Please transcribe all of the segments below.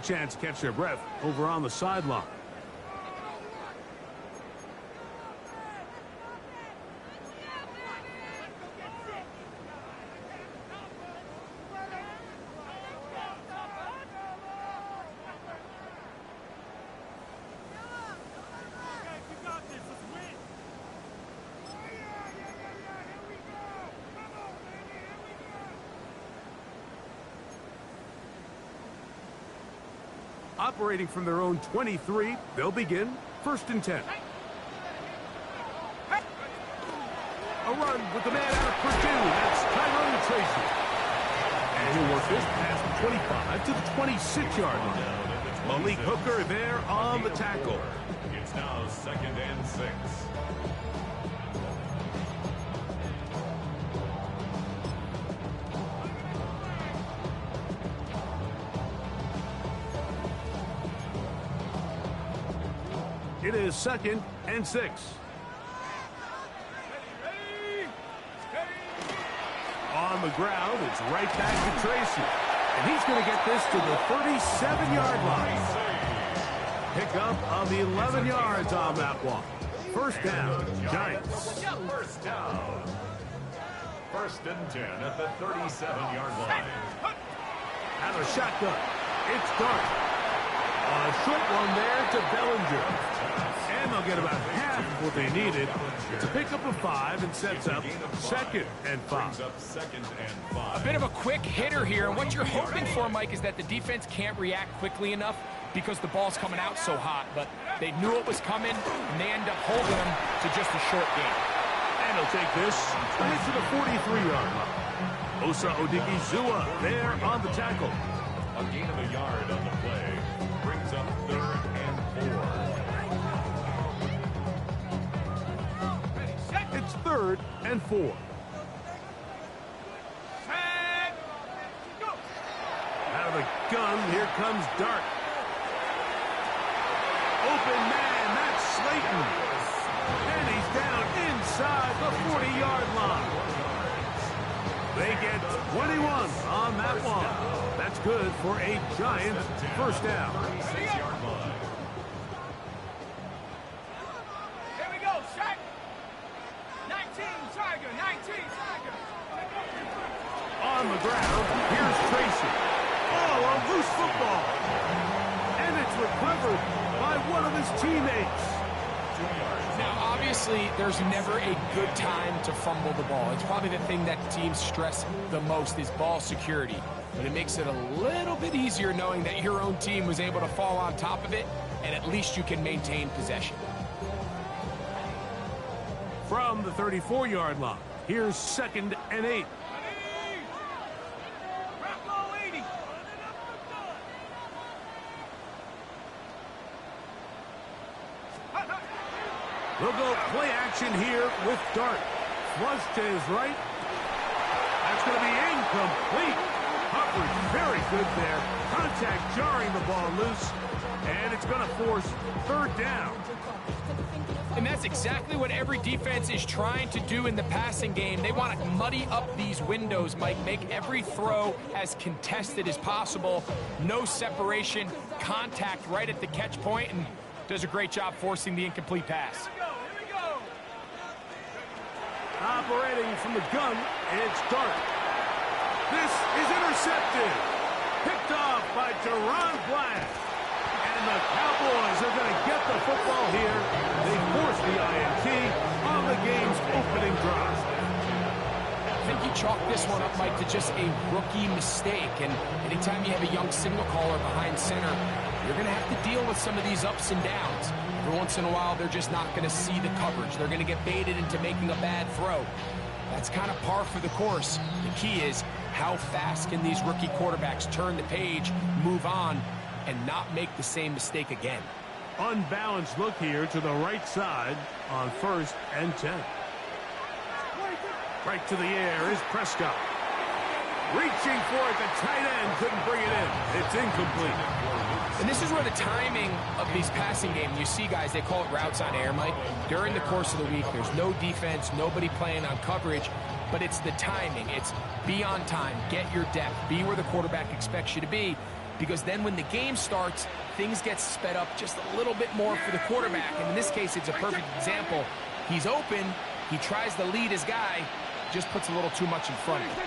chance to catch their breath over on the sideline. Operating from their own 23, they'll begin 1st and 10. A run with the man out of Purdue. That's Tracy. And he'll work this past the 25 to the 26-yard line. Malik Hooker there on the tackle. It's now 2nd and 6. It is 2nd and 6. On the ground, it's right back to Tracy. And he's going to get this to the 37-yard line. Pick up of the 11 yards on that one. 1st down, Giants. 1st down. 1st and 10 at the 37-yard line. Out of shotgun, it's Dart. A short one there to Bellinger. And they'll get about half of what they needed. It's a pickup of 5 and sets up 2nd and 5. A bit of a quick hitter here. And what you're hoping for, Mike, is that the defense can't react quickly enough because the ball's coming out so hot. But they knew it was coming, and they end up holding them to just a short game. And he'll take this right to the 43-yard line. Osa Odigizua there on the tackle. A gain of a yard on the play. Brings up 3rd and 4. It's 3rd and 4. Out of the gun, here comes Dart. Open man, that's Slayton. And he's down inside the 40-yard line. They get 21 on that one. That's good for a Giants 1st down. Here we go, Shaq. 19, Tiger, 19, Tiger. On the ground, here's Tracy. Oh, a loose football. And it's recovered by one of his teammates. Now, obviously, there's never a good time to fumble the ball. It's probably the thing that teams stress the most is ball security. But it makes it a little bit easier knowing that your own team was able to fall on top of it, and at least you can maintain possession. From the 34-yard line, here's 2nd and 8. They'll go play action here with Dart. Flush to his right. That's going to be incomplete. Coverage very good there. Contact jarring the ball loose. And it's going to force 3rd down. And that's exactly what every defense is trying to do in the passing game. They want to muddy up these windows, Mike. Make every throw as contested as possible. No separation. Contact right at the catch point, and does a great job forcing the incomplete pass. Operating from the gun, it's Dart. This is intercepted. Picked off by Deron Black. And the Cowboys are going to get the football here. They force the INT on the game's opening drive. I think you chalk this one up, Mike, to just a rookie mistake. And anytime you have a young signal caller behind center, you're going to have to deal with some of these ups and downs. Every once in a while, they're just not going to see the coverage. They're going to get baited into making a bad throw. That's kind of par for the course. The key is how fast can these rookie quarterbacks turn the page, move on, and not make the same mistake again. Unbalanced look here to the right side on 1st and 10. Right to the air is Prescott. Reaching for it, the tight end couldn't bring it in. It's incomplete. And this is where the timing of these passing games, you see guys, they call it routes on air, Mike. During the course of the week, there's no defense, nobody playing on coverage, but it's the timing. It's be on time, get your depth, be where the quarterback expects you to be, because then when the game starts, things get sped up just a little bit more for the quarterback. And in this case, it's a perfect example. He's open, he tries to lead his guy, just puts a little too much in front of him.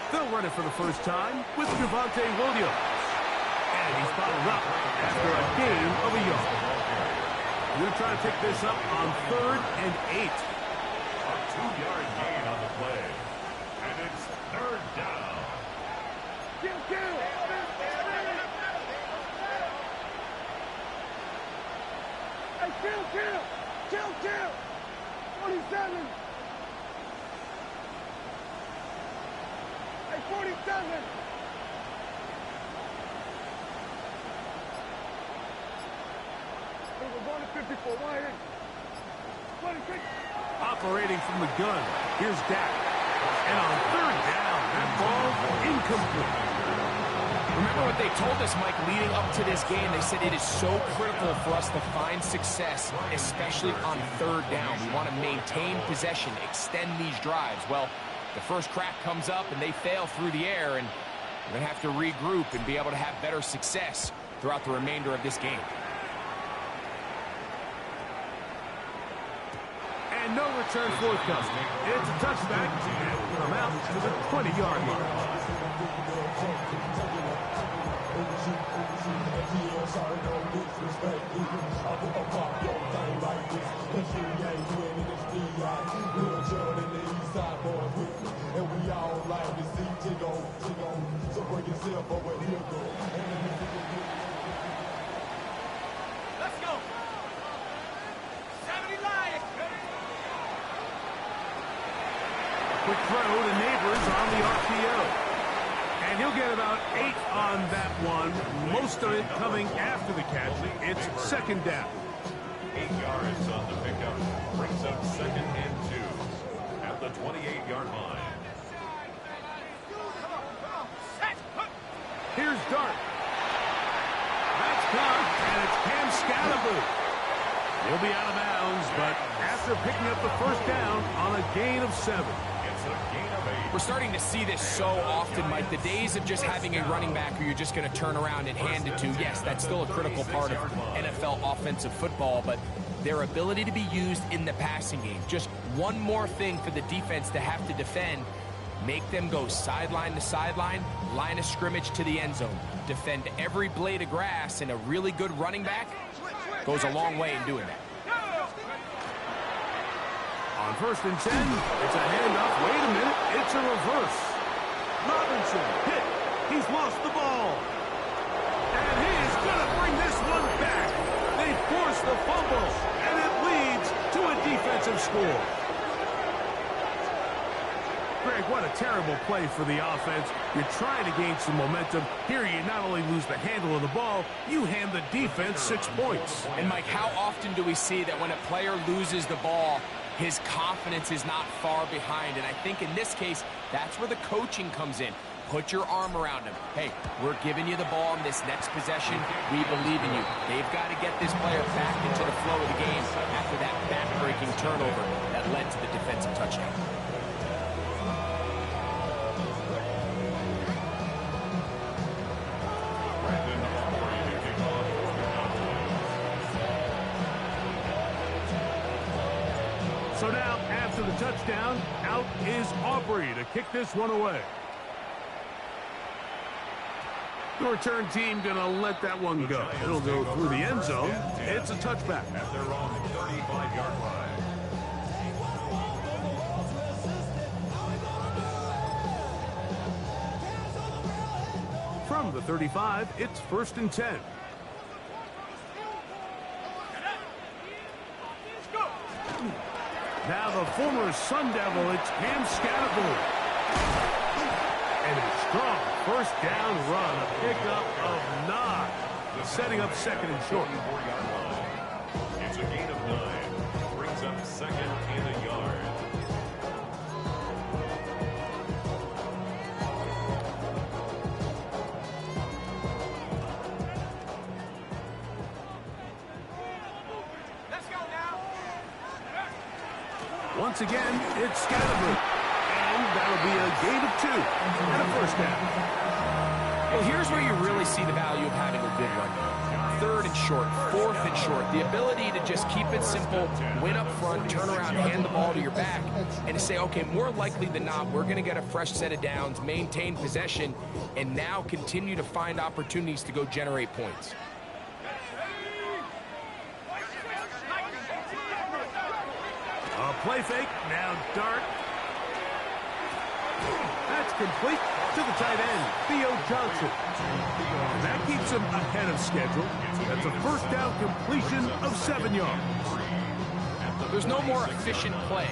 They'll run it for the first time with Javonte Williams. And he's followed up after a gain of a yard. We're going to try to pick this up on 3rd and 8. A 2-yard gain on the play. And it's 3rd down. Kill! 47! Hey, 47! Hey, we're going to 54. Why here? 26. Operating from the gun, here's Dak. And on 3rd down, that ball incomplete. Remember what they told us, Mike, leading up to this game? They said it is so critical for us to find success, especially on 3rd down. We want to maintain possession, extend these drives. Well, the first crack comes up and they fail through the air, and we're going to have to regroup and be able to have better success throughout the remainder of this game. And no return forthcoming. It's a touchback, and we'll come out to the 20-yard line. Let's go! 70 Lions! Quick throw to Neighbors on the RPO. And he'll get about 8 on that one. Most of it coming after the catch. It's 2nd down. 8 yards on the pickup. Brings up 2nd and 2 at the 28-yard line. Here's Dart. That's caught, and it's Cam Scalaboo. He'll be out of bounds, but after picking up the 1st down on a gain of 7. It's a gain of 8. We're starting to see this so often, Mike. The days of just having a running back who you're just going to turn around and hand it to, yes, that's still a critical part of NFL offensive football, but their ability to be used in the passing game. Just one more thing for the defense to have to defend. Make them go sideline to sideline, line of scrimmage to the end zone. Defend every blade of grass, and a really good running back goes a long way in doing that. On 1st and 10, it's a handoff. Wait a minute, it's a reverse. Robinson hit. He's lost the ball. And he is going to bring this one back. They force the fumble, and it leads to a defensive score. Greg, what a terrible play for the offense. You're trying to gain some momentum. Here you not only lose the handle of the ball, you hand the defense 6 points. And Mike, how often do we see that when a player loses the ball, his confidence is not far behind? And I think in this case, that's where the coaching comes in. Put your arm around him. Hey, we're giving you the ball in this next possession. We believe in you. They've got to get this player back into the flow of the game after that back-breaking turnover that led to the defensive touchdown. So now, after the touchdown, out is Aubrey to kick this one away. The return team going to let that one go. It'll go through the end zone. It's a touchback. At their own 35-yard line. From the 35, it's 1st and 10. Now the former Sun Devil, it's Cam Scalaboo. And a strong 1st down run, a pickup of 9, setting up 2nd and short. 34-yard line. It's a gain of 9. Brings up 2nd and a yard. Once again, it's Scalaboo. And that'll be a gain of 2 and a 1st down. Well, here's where you really see the value of having a good run game. Third and short, fourth and short. The ability to just keep it simple, win up front, turn around, hand the ball to your back, and to say, okay, more likely than not, we're going to get a fresh set of downs, maintain possession, and now continue to find opportunities to go generate points. A play fake, now dart. That's complete to the tight end, Theo Johnson. That keeps him ahead of schedule. That's a first down completion of 7 yards. There's no more efficient play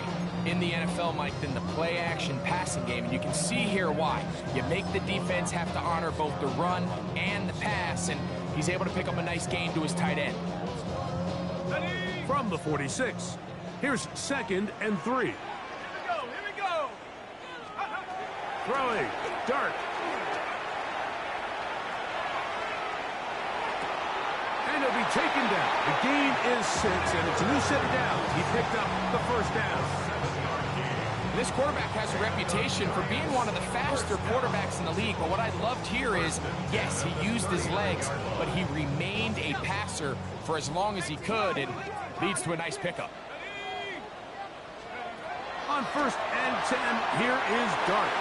in the NFL, Mike, than the play-action passing game, and you can see here why. You make the defense have to honor both the run and the pass, and he's able to pick up a nice gain to his tight end. From the 46, here's 2nd and 3. Here we go. Throwing, dart. And he'll be taken down. The gain is 6, and it's a new set of downs. He picked up the first down. This quarterback has a reputation for being one of the faster quarterbacks in the league, but what I loved here is, yes, he used his legs, but he remained a passer for as long as he could, and leads to a nice pickup. On 1st and 10, here is Dart.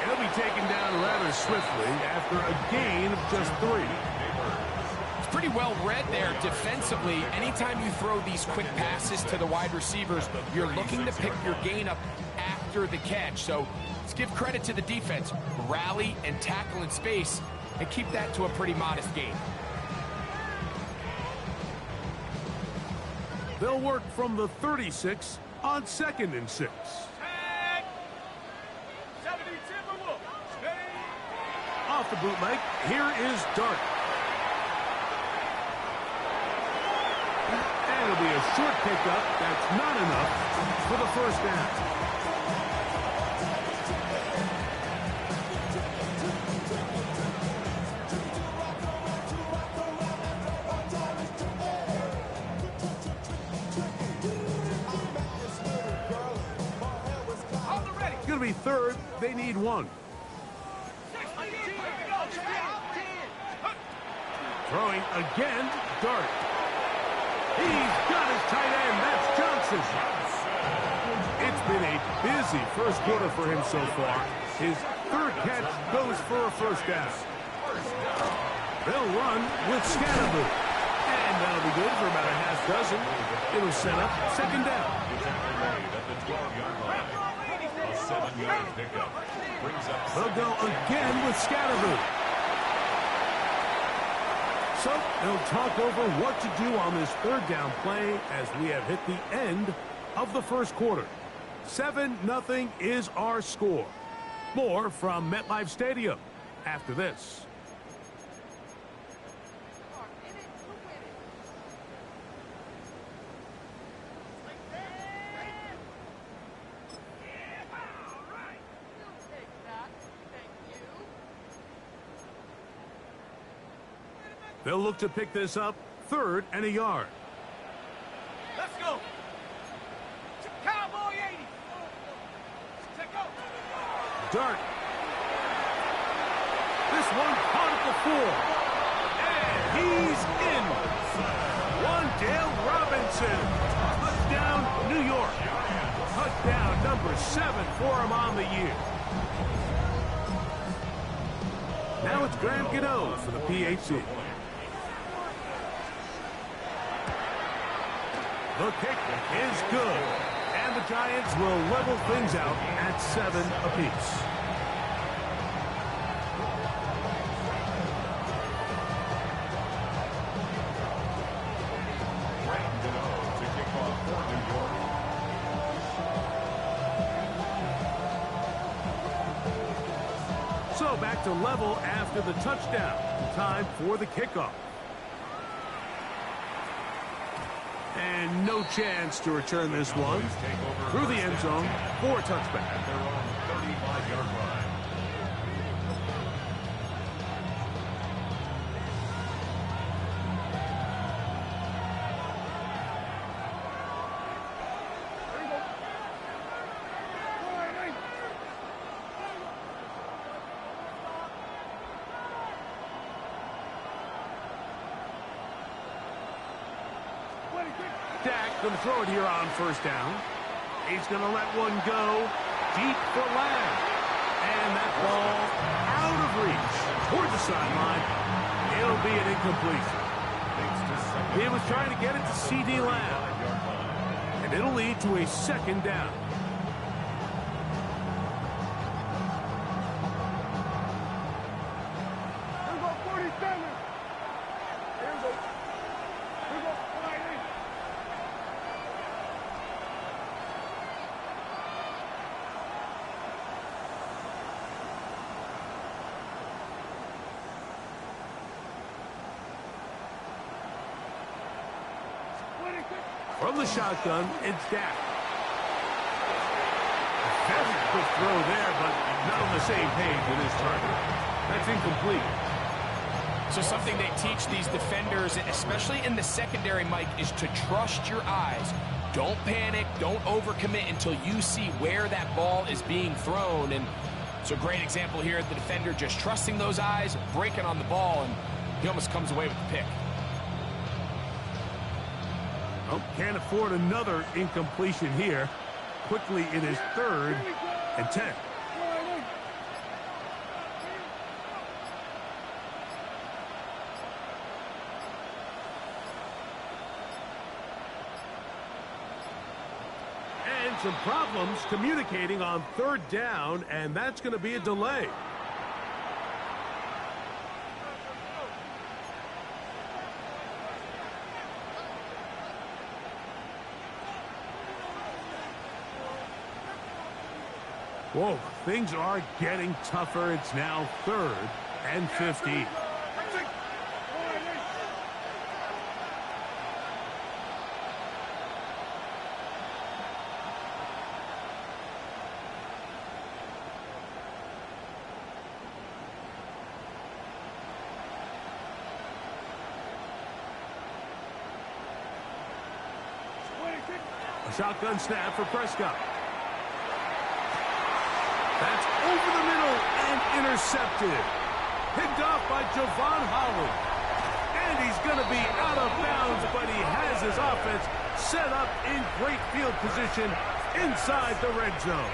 He'll be taken down rather swiftly after a gain of just 3. It's pretty well read there defensively. Anytime you throw these quick passes to the wide receivers, you're looking to pick your gain up after the catch. So let's give credit to the defense. Rally and tackle in space and keep that to a pretty modest gain. They'll work from the 36 on 2nd and 6. Off the bootleg, here is Dart. And it'll be a short pickup. That's not enough for the first down. Going to be 3rd. They need 1. Throwing again, Dart. He's got his tight end. That's Johnson. It's been a busy first quarter for him so far. His 3rd catch goes for a first down. They'll run with Scatterboo. And that'll be good for about a half dozen. It'll set up 2nd down. A 7-yard pickup. Brings up They'll go again with Scatterboo. So they'll talk over what to do on this 3rd down play as we have hit the end of the first quarter. 7-0 is our score. More from MetLife Stadium after this. They'll look to pick this up 3rd and a yard. Let's go. Cowboy 80. Take go. Dart. This one caught at the 4. And he's in. Wandale Robinson. Touchdown, New York. Touchdown number 7 for him on the year. Now it's Graham Gano for the PHC. The kick is good, and the Giants will level things out at 7 apiece. to kick off for New York. So back to level after the touchdown. Time for the kickoff. And no chance to return this one through the end zone for a touchback. At their own 35-yard line. Dak going to throw it here on first down. He's going to let one go deep for Lamb. And that ball out of reach toward the sideline. It'll be an incompletion. He was trying to get it to C.D. Lamb. And it'll lead to a second down. From the shotgun, it's Dak. Very quick throw there, but not on the same page with his target. That's incomplete. So something they teach these defenders, especially in the secondary, Mike, is to trust your eyes. Don't panic, don't overcommit until you see where that ball is being thrown. And it's a great example here, the defender just trusting those eyes, breaking on the ball, and he almost comes away with the pick. Oh, can't afford another incompletion here. Quickly in his 3rd and 10. And some problems communicating on 3rd down, and that's going to be a delay. Whoa, things are getting tougher. It's now 3rd and 15. A shotgun snap for Prescott. That's over the middle and intercepted. Picked off by Javon Holland. And he's going to be out of bounds, but he has his offense set up in great field position inside the red zone.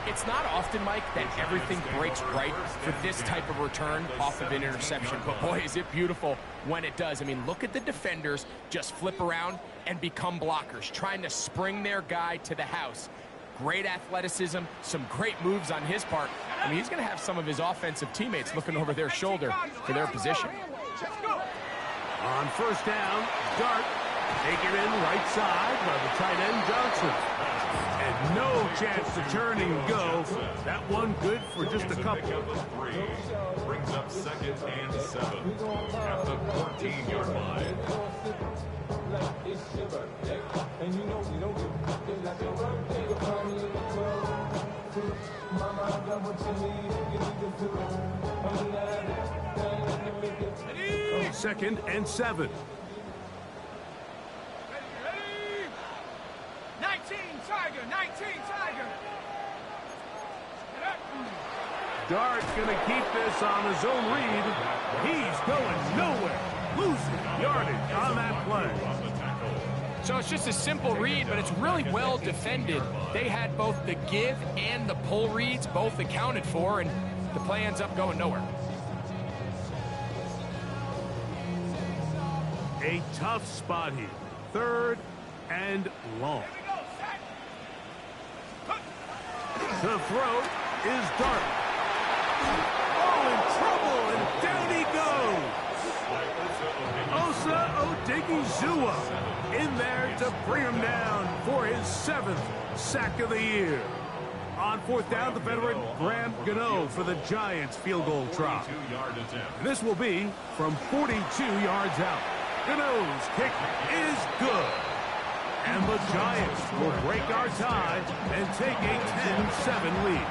It's not often, Mike, that everything breaks right for this type of return off of an interception. But, boy, is it beautiful when it does. I mean, look at the defenders just flip around and become blockers, trying to spring their guy to the house. Great athleticism, some great moves on his part. I mean, he's going to have some of his offensive teammates looking over their shoulder for their position. On first down, Dart taken in right side by the tight end Johnson. And no chance to turn and go. That one good for just a couple. Brings up 2nd and 7 at the 14-yard line. Second and 7. 19 Tiger, 19 Tiger. Dart going to keep this on his own read. He's going nowhere. Losing yardage on that play. So it's just a simple read, but it's really well defended. They had both the give and the pull reads both accounted for, and the play ends up going nowhere. A tough spot here. 3rd and long. The throw is Dart. Oh, in trouble, and down he goes. Osa Odigizua in there to bring him down for his 7th sack of the year. On 4th down, the veteran Graham Gano for the Giants field goal try. And this will be from 42 yards out. Gano's kick is good. And the Giants will break our tie and take a 10-7 lead.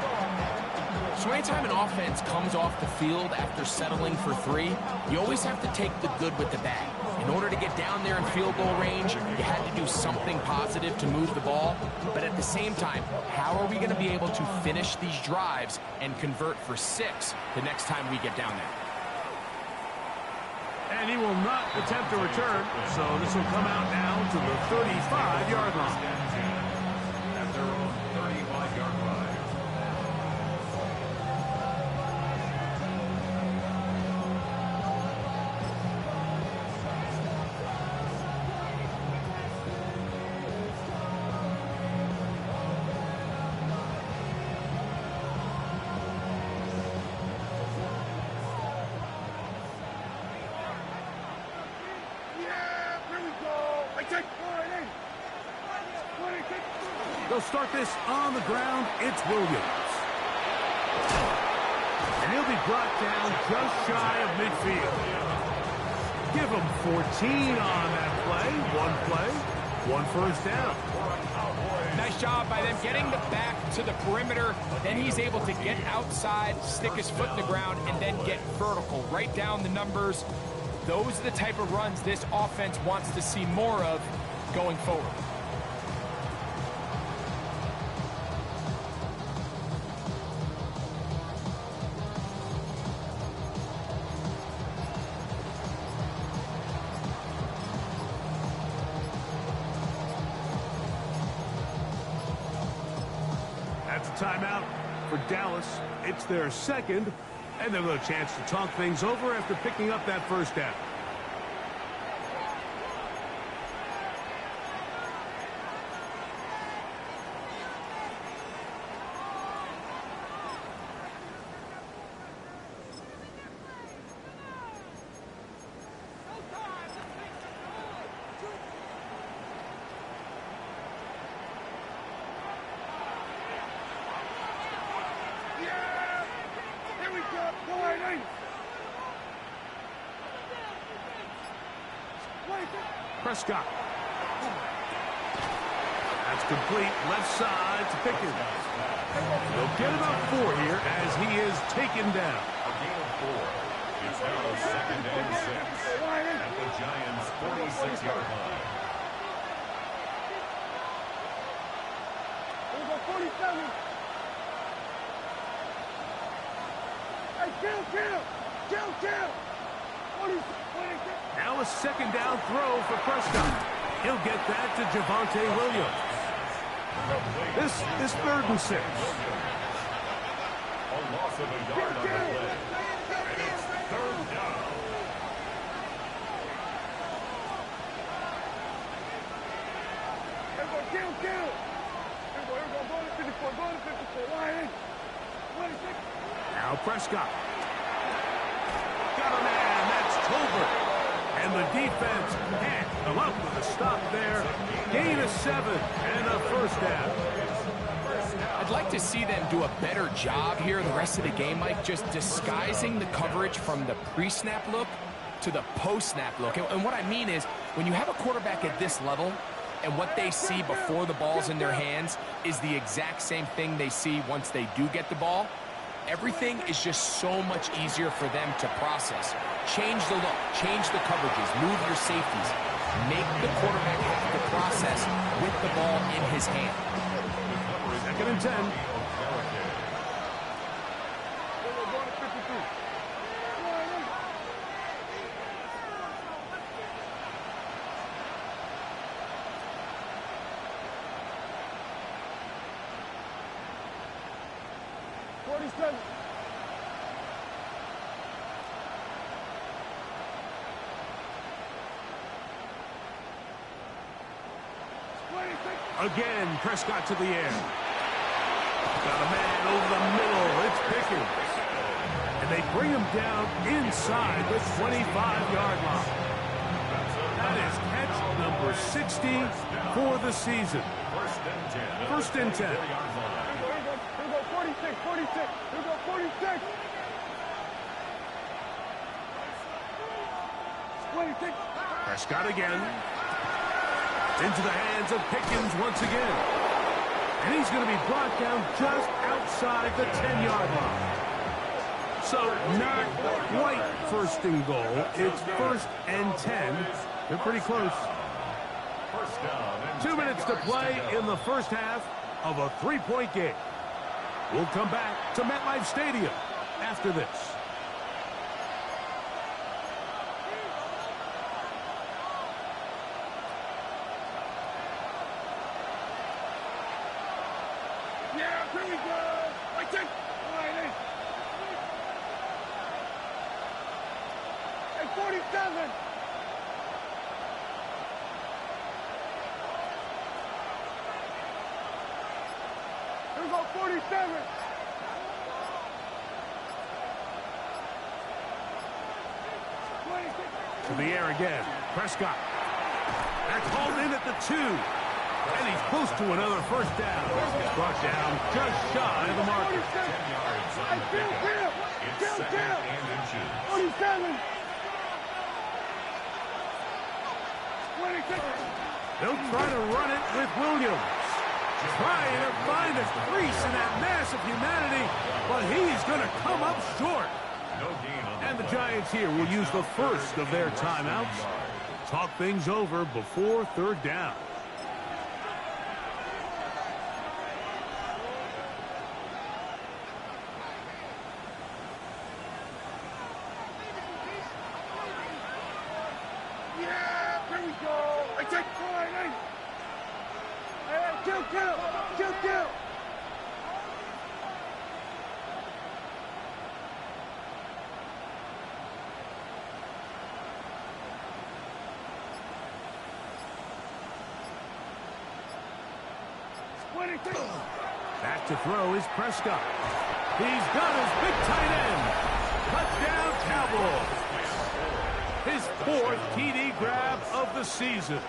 So anytime an offense comes off the field after settling for 3, you always have to take the good with the bad. In order to get down there in field goal range, you had to do something positive to move the ball. But at the same time, how are we going to be able to finish these drives and convert for 6 the next time we get down there? And he will not attempt to return, so this will come out now to the 35-yard line. At their own 35-yard line. They'll start this on the ground. It's Williams. And he'll be brought down just shy of midfield. Give him 14 on that play, one first down. Nice job by them getting the back to the perimeter. Then he's able to get outside, stick his foot in the ground, and then get vertical. Right down the numbers. Those are the type of runs this offense wants to see more of going forward. Timeout for Dallas. It's their second, and they'll have a chance to talk things over after picking up that first down. Prescott. That's complete, left side to Pickens. They'll get about 4 here as he is taken down. A gain of 4. It's now 2nd and 6 at the Giants' 46-yard line. We'll go 47. Hey, kill. 46. Now a second down throw for Prescott. He'll get that to Javonte Williams. This is 3rd and 6. A loss of a yard on the play. And it's 3rd down. Kill. Here we go. Go to 54. Ryan. 26. Now Prescott. Got a man. That's Tolbert. And the defense can't come up with a stop there. Gain of 7 and a first down. I'd like to see them do a better job here the rest of the game, Mike, just disguising the coverage from the pre-snap look to the post-snap look. And what I mean is, when you have a quarterback at this level and what they see before the ball's in their hands is the exact same thing they see once they do get the ball, everything is just so much easier for them to process. Change the look, change the coverages, move your safeties. Make the quarterback have to process with the ball in his hand. 2nd and 10. Again, Prescott to the air. Got a man over the middle. It's Pickens. And they bring him down inside the 25-yard line. That is catch number 60 for the season. 1st and 10. Here we go. 46. Here we go. 46. 26. Prescott again. Into the hands of Pickens once again. And he's going to be brought down just outside the 10-yard line. So not quite 1st and goal. It's 1st and 10. They're pretty close. 2 minutes to play in the first half of a 3-point game. We'll come back to MetLife Stadium after this. Here we go. I take. Hey, 47. Here we go, 47. To the air again. Prescott. That's hauled in at the 2. And he's close to another first down. Brought down just shy of the marker. 10 yards on the pickup. It's second and inches. 47. 26. They'll try to run it with Williams. Trying to find a crease in that mass of humanity, but he's going to come up short. No gain on And the Giants here will use the first of their timeouts. Talk things over before third down. Yeah, here we go. I take 49. Hey, kill. 23. Back to throw is Prescott. He's got his big tight end. Touchdown Cowboys. His 4th TD grab of the season.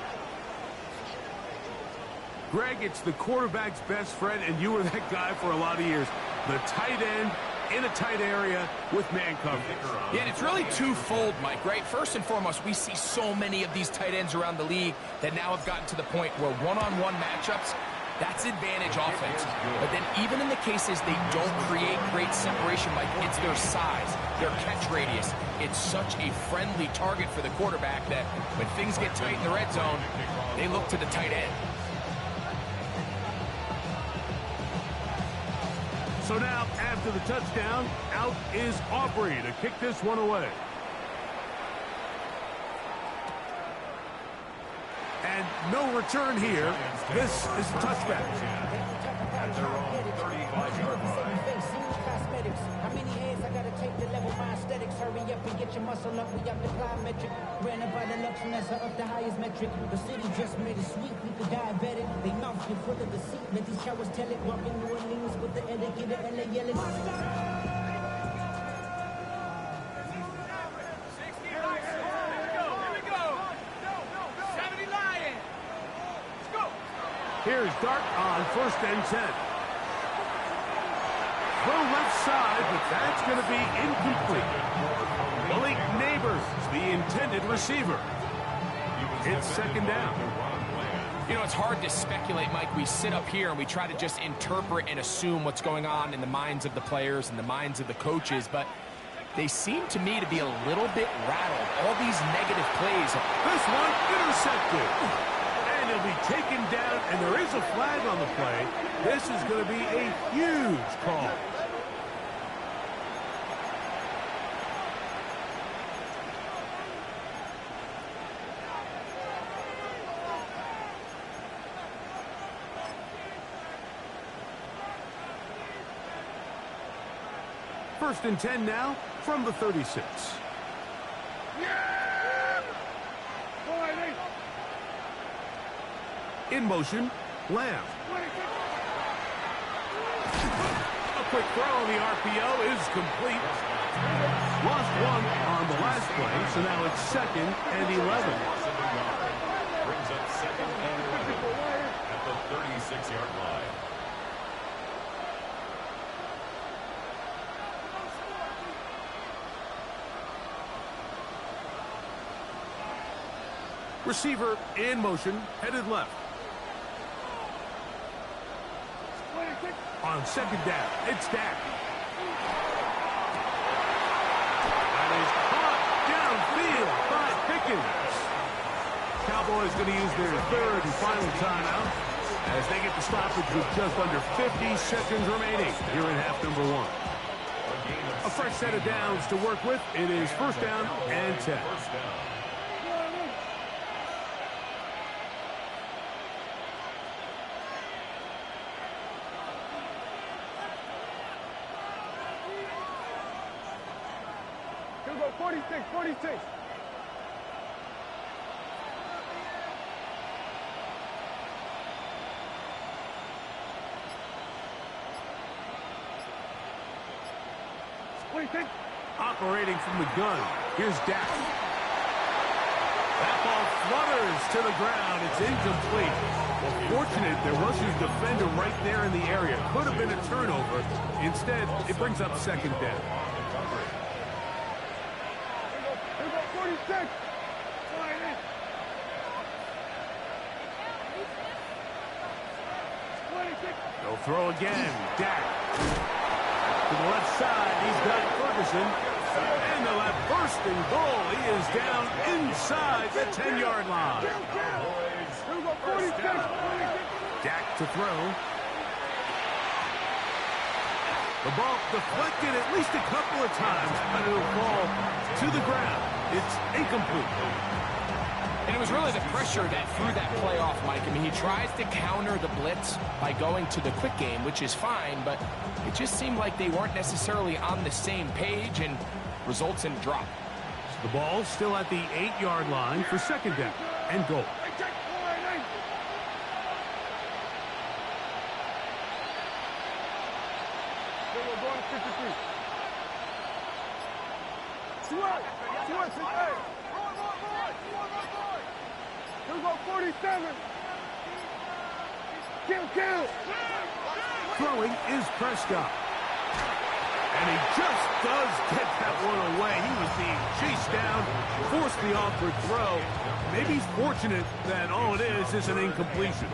Greg, it's the quarterback's best friend, and you were that guy for a lot of years. The tight end in a tight area with man coverage. Yeah, and it's really twofold, Mike, right? First and foremost, we see so many of these tight ends around the league that now have gotten to the point where one-on-one matchups, that's advantage offense. But then even in the cases they don't create great separation, Mike, it's their size, their catch radius. It's such a friendly target for the quarterback that when things get tight in the red zone, they look to the tight end. So now, after the touchdown, out is Aubrey to kick this one away. And no return here. This is a touchback. At their own 35-yard line. How many heads I gotta take to level my aesthetics? Hurry up and get your muscle up. We up the plyometric. Ran by the lux and that's up the highest metric. The city just made it sweet. We could diabetic. They mouth get full of deceit. Let these cowards tell it. Walking New Orleans with the etiquette of LA yelling. Here's Dart on 1st and 10. Throw left side, but that's going to be incomplete. Malik Neighbors, the intended receiver. It's 2nd down. You know, it's hard to speculate, Mike. We sit up here and we try to just interpret and assume what's going on in the minds of the players and the minds of the coaches, but they seem to me to be a little bit rattled. All these negative plays. This one intercepted. And he'll be taken down, and there is a flag on the play. This is going to be a huge call. First and 10 now from the 36. In motion, Lamb. A quick throw on the RPO is complete. Lost one on the last play, so now it's 2nd and 11. Brings up 2nd and 11 at the 36-yard line. Receiver in motion, headed left. On 2nd down, it's Dak. That is caught downfield by Pickens. Cowboys going to use their 3rd and final timeout as they get the stoppage with just under 50 seconds remaining here in half number 1. A fresh set of downs to work with. It is 1st down and 10. go 46, 46. Operating from the gun, here's Dak. That ball flutters to the ground. It's incomplete. Well, fortunate there was his defender right there in the area. Could have been a turnover. Instead, it brings up second down. Here we go 46. Slide in. 26. They'll throw again. Dak. To the left side, he's got Ferguson. And they'll have first and goal. He is down inside the 10-yard line. Here we go 46. Dak to throw. The ball deflected at least a couple of times, but it'll fall to the ground. It's incomplete. And it was really the pressure that threw that play off, Mike. I mean, he tries to counter the blitz by going to the quick game, which is fine, but it just seemed like they weren't necessarily on the same page and results in a drop. The ball's still at the 8-yard line for second down and goal. We're going to 53. Here we go 47. Kill. Throwing is Prescott. And he just does get that one away. He was being chased down, forced the awkward throw. Maybe he's fortunate that all it is an incompletion.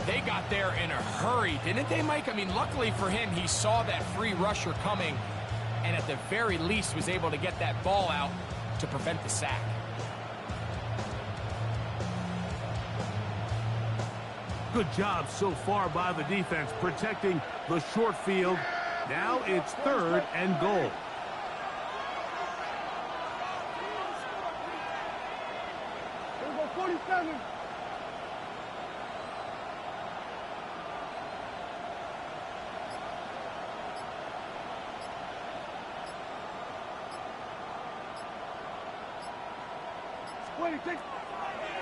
They got there in a hurry, didn't they, Mike? I mean, luckily for him, he saw that free rusher coming and at the very least was able to get that ball out to prevent the sack. Good job so far by the defense protecting the short field. Now it's third and goal. Here we go 47.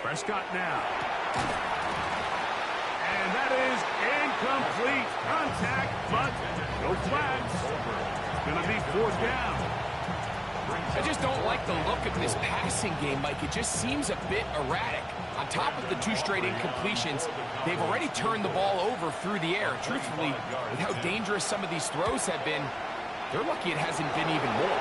Prescott now. And that is incomplete. Contact, but no flags. It's going to be fourth down. I just don't like the look of this passing game, Mike. It just seems a bit erratic. On top of the 2 straight incompletions, they've already turned the ball over through the air. Truthfully, with how dangerous some of these throws have been, they're lucky it hasn't been even more.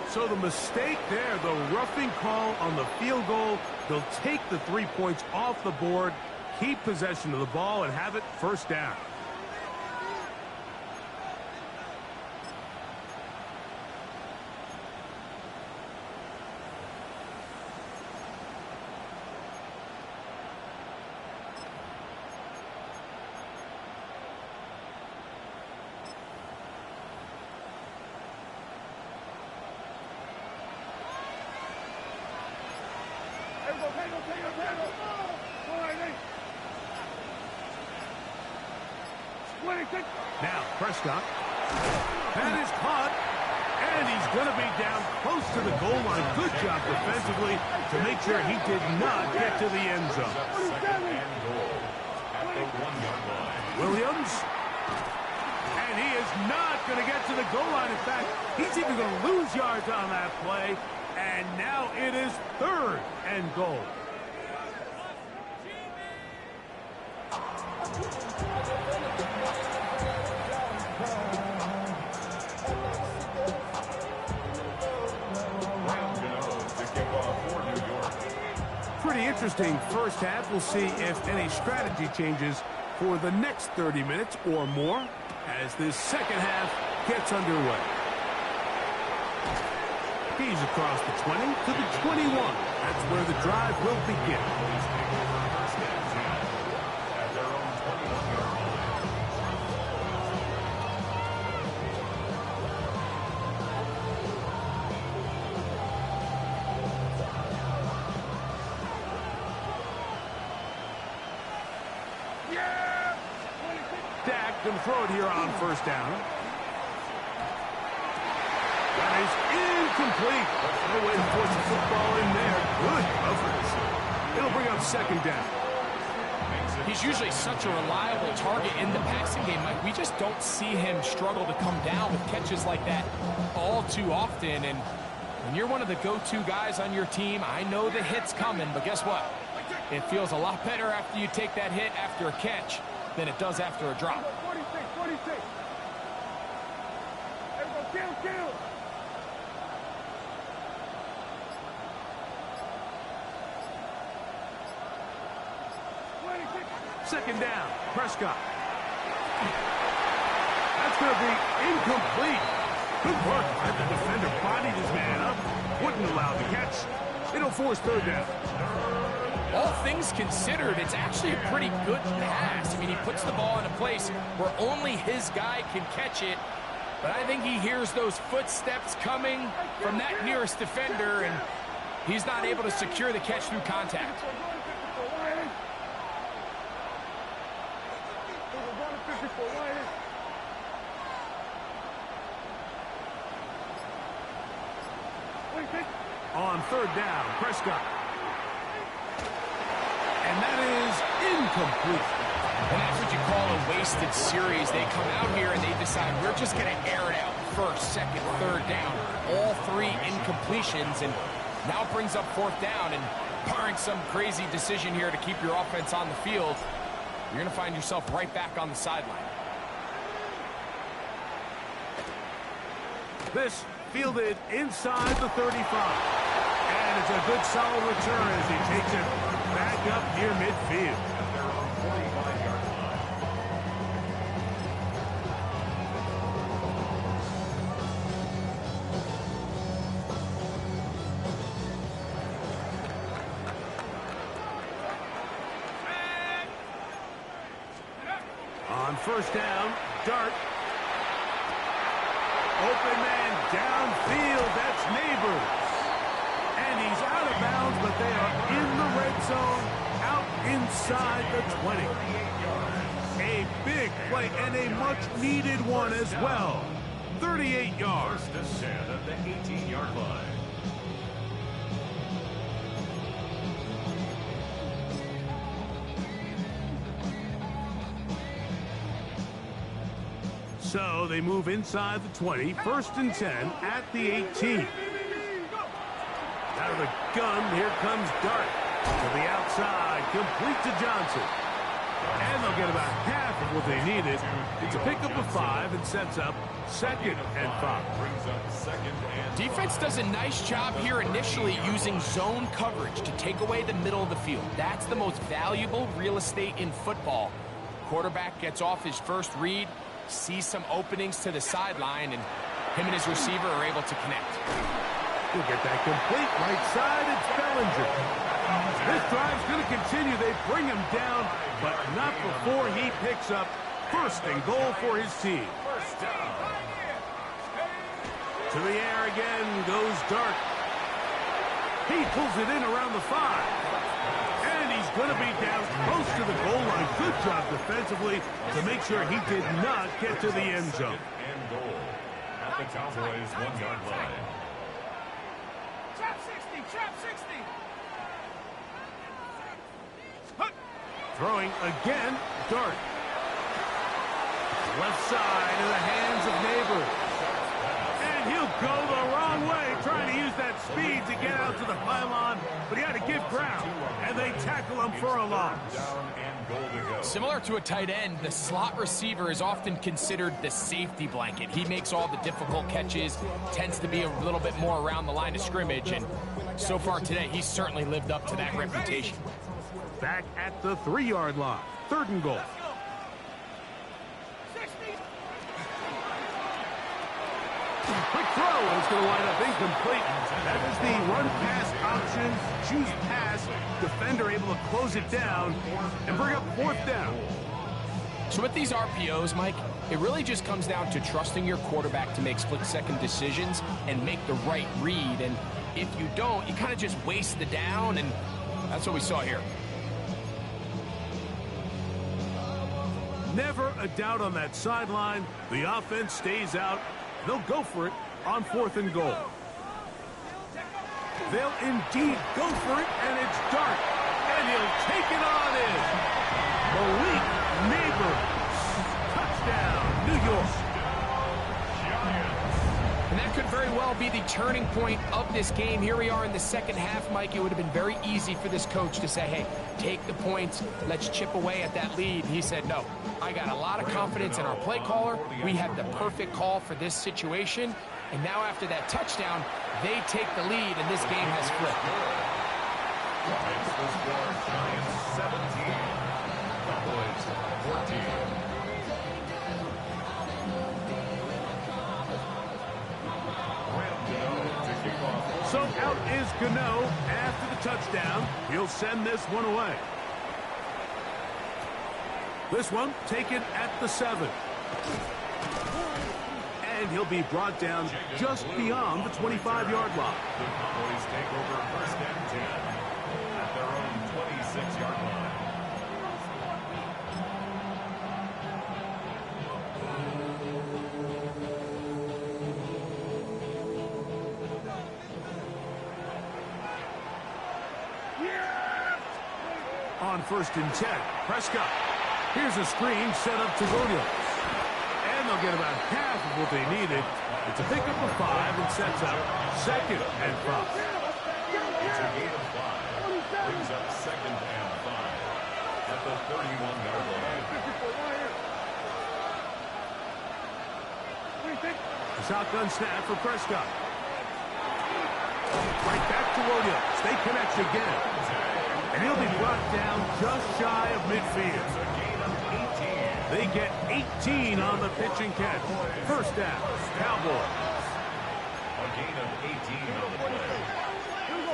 So the mistake there, the roughing call on the field goal, they'll take the 3 points off the board, keep possession of the ball, and have it first down. Now, Prescott. That is caught. And he's going to be down close to the goal line. Good job defensively to make sure he did not get to the end zone. Williams. And he is not going to get to the goal line. In fact, he's even going to lose yards on that play. And now it is third and goal. Pretty interesting first half. We'll see if any strategy changes for the next 30 minutes or more as this second half gets underway. He's across the 20 to the 21. That's where the drive will begin. Going to throw it here on first down. That is incomplete. No way to force the football in there. Good coverage. It'll bring up second down. He's usually such a reliable target in the passing game, Mike. We just don't see him struggle to come down with catches like that all too often. And when you're one of the go-to guys on your team, I know the hit's coming, but guess what? It feels a lot better after you take that hit after a catch than it does after a drop. 46. Everybody, kill. Second down, Prescott. That's going to be incomplete. Good work. And the defender bodied his man up. Wouldn't allow the catch. It'll force third down. All things considered, it's actually a pretty good pass. I mean, he puts the ball in a place where only his guy can catch it. But I think he hears those footsteps coming from that nearest defender, and he's not able to secure the catch through contact. On third down, Prescott. And that is incomplete. And that's what you call a wasted series. They come out here and they decide we're just going to air it out. First, second, third down. All three incompletions, and now it brings up fourth down. And barring some crazy decision here to keep your offense on the field, you're going to find yourself right back on the sideline. This fielded inside the 35. And it's a good solid return as he takes it back up near midfield. They're on 45-yard line. On first down, Dart. Open man downfield. That's Neighbors. And he's out of bounds, but they are in the red zone, out inside the 20. A big play and a much-needed one as well. 38 yards. First and 10 at the 18-yard line. So they move inside the 20, first and 10 at the 18. Out of the gun, here comes Dart. To the outside, complete to Johnson. And they'll get about half of what they needed. It's a pickup of 5 and sets up second and 5. Brings up second and Defense does a nice job here initially using zone coverage to take away the middle of the field. That's the most valuable real estate in football. Quarterback gets off his first read, sees some openings to the sideline, and him and his receiver are able to connect. He'll get that complete right side. It's Bellinger. This drive's going to continue. They bring him down, but not before he picks up first and goal for his team. first down. To the air again goes Dart. He pulls it in around the 5. And he's going to be down close to the goal line. Good job defensively to make sure he did not get to the end zone. And goal at the Cowboys' 1-yard line. Trap 60, trap 60. Throwing again, Dart. Left side in the hands of Neighbors. And he'll go the wrong way, trying to use that speed to get out to the pylon, but he had to give ground, and they tackle him for a loss. Down and goal to go. Similar to a tight end, the slot receiver is often considered the safety blanket. He makes all the difficult catches, tends to be a little bit more around the line of scrimmage, and so far today, he's certainly lived up to that reputation. Back at the 3-yard line, third and goal. Quick throw, and it's going to wind up incomplete. That is the run-pass option. Choose pass. Defender able to close it down and bring up fourth down. So with these RPOs, Mike, it really just comes down to trusting your quarterback to make split-second decisions and make the right read. And if you don't, you kind of just waste the down, and that's what we saw here. Never a doubt on that sideline. The offense stays out. They'll go for it on 4th and goal. They'll indeed go for it, and it's Dart. And he'll take it on in. Malik Neighbors. Touchdown, New York. And that could very well be the turning point of this game. Here we are in the second half, Mike. It would have been very easy for this coach to say, hey, take the points. Let's chip away at that lead. He said, no, I got a lot of confidence in our play caller. We have the perfect call for this situation. And now after that touchdown, they take the lead, and this game has flipped. It's the score, Giants 17, Cowboys 14. So out is Gano after the touchdown. He'll send this one away. This one taken at the 7. And he'll be brought down just beyond the 25-yard line. The Cowboys take over 1st and 10 at their own 26-yard line. On 1st and 10, Prescott. Here's a screen set up to Williams. And they'll get about half of what they needed. It's a pickup of 5 and sets up 2nd and 5. It's a gain of 5. Brings up 2nd and 5 at the 31-yard line. The shotgun snap for Prescott. Right back to Williams. They connect again. And he'll be brought down just shy of midfield. They get 18 on the pitch and catch. 1st down, Cowboys. A gain of 18 on the play.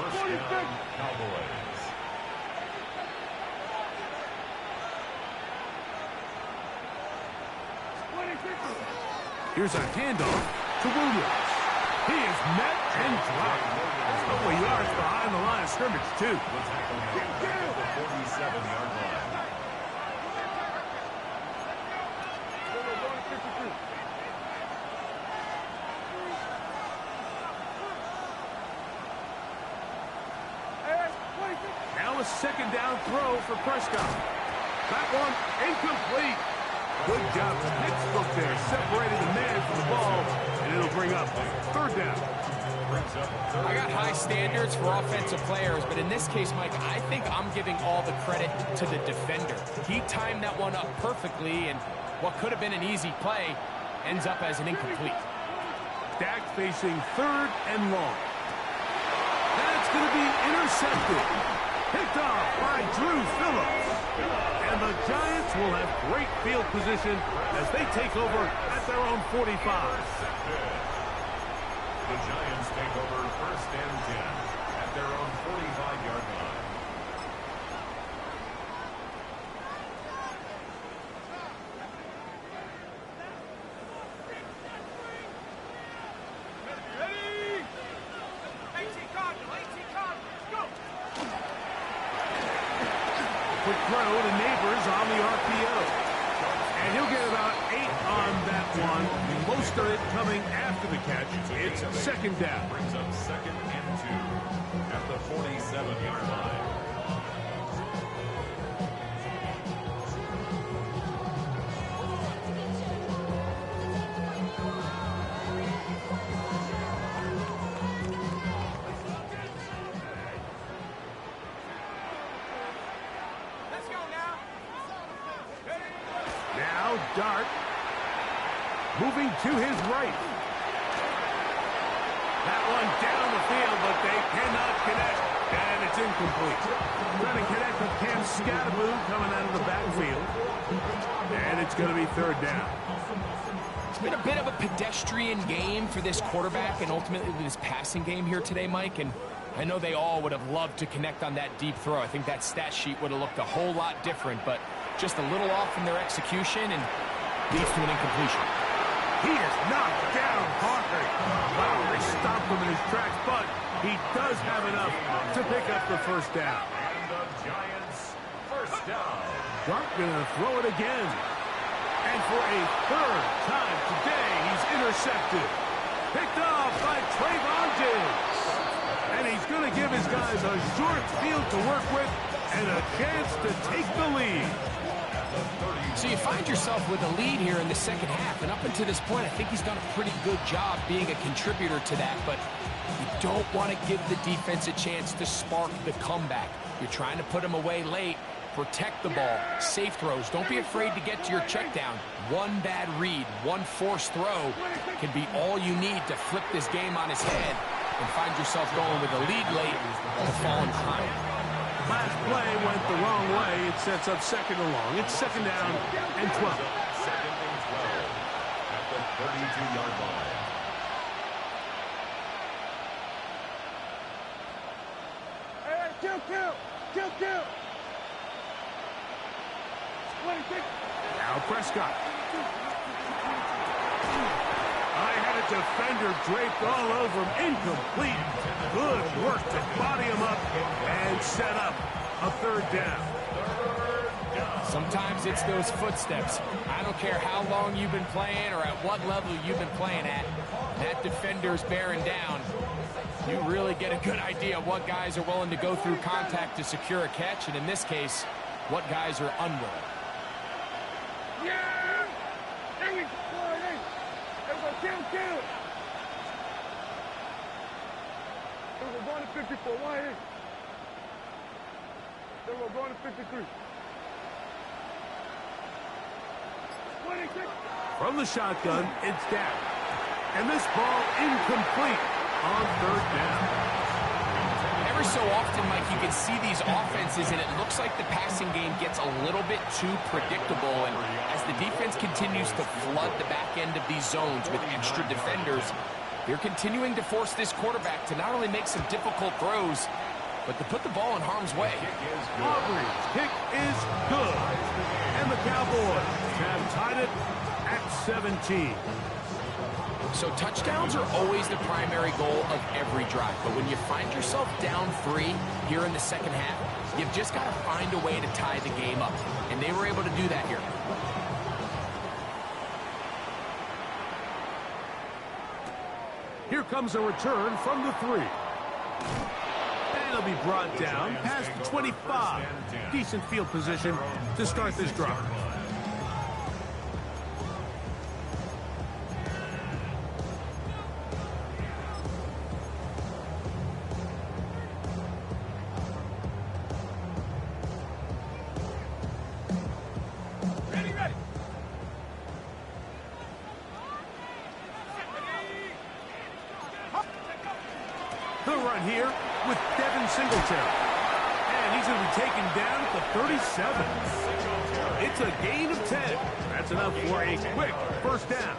1st down, Cowboys. Here's a handoff to Williams. He is met and dropped. A couple of yards behind the line of scrimmage, too. The tackle at the 47-yard line. Now a 2nd down throw for Prescott. That one incomplete. Good job to Pittsburgh there, separating the man from the ball, and it'll bring up 3rd down. I got high standards for offensive players, but in this case, Mike, I think I'm giving all the credit to the defender. He timed that one up perfectly, and what could have been an easy play ends up as an incomplete. Dak facing 3rd and long. That's going to be intercepted. Picked off by Drew Phillips. And the Giants will have great field position as they take over at their own 45. The Giants take over 1st and 10 at their own 45-yard line. Ready? 18 Cardinal, 18 Cardinal, let's go! Quick throw to Neighbors on the RPO. And he'll get about 8 on that one. Most of it coming after the catch. It's 2nd down. Brings up 2nd and 2 at the 47-yard line. Let's go now! Now Dart moving to his right. That one down the field, but they cannot connect, and it's incomplete. Trying to connect with Cam Scattaboo coming out of the backfield, and it's going to be 3rd down. It's been a bit of a pedestrian game for this quarterback and ultimately this passing game here today, Mike, and I know they all would have loved to connect on that deep throw. I think that stat sheet would have looked a whole lot different, but just a little off in their execution and leads to an incompletion. He is knocked down hard. Wow, they stopped him in his tracks, but he does have enough to pick up the 1st down. And the Giants 1st down. Dart going to throw it again. And for a third time today, he's intercepted. Picked off by Trayvon Diggs. And he's going to give his guys a short field to work with and a chance to take the lead. So you find yourself with a lead here in the second half, and up until this point, I think he's done a pretty good job being a contributor to that, but you don't want to give the defense a chance to spark the comeback. You're trying to put him away late, protect the ball, safe throws. Don't be afraid to get to your check down. One bad read, one forced throw can be all you need to flip this game on its head and find yourself going with a lead late and falling behind. Last play went the wrong way. It sets up second and long. It's second down and 12. Second and 12 at the 32-yard line. Hey, kill. Now Prescott. I had a defender draped all over him. Incomplete. Good work to body him up and set up a third down. Sometimes it's those footsteps. I don't care how long you've been playing or at what level you've been playing at. That defender's bearing down. You really get a good idea of what guys are willing to go through contact to secure a catch, and in this case, what guys are unwilling. Yeah! There we go. There we go. Kill. We're going to 54. Why ain't? Then we're going to 53. 26. From the shotgun, it's down. And this ball incomplete on third down. Every so often, Mike, you can see these offenses, and it looks like the passing game gets a little bit too predictable. And as the defense continues to flood the back end of these zones with extra defenders, they're continuing to force this quarterback to not only make some difficult throws, but to put the ball in harm's way. Aubrey's kick is good. And the Cowboys have tied it at 17. So touchdowns are always the primary goal of every drive. But when you find yourself down 3 here in the second half, you've just got to find a way to tie the game up. And they were able to do that here. Here comes a return from the 3. And it'll be brought down past the 25. Decent field position to start this drive. The run here with Devin Singletary. And he's going to be taken down at the 37. It's a gain of 10. That's enough for a quick first down.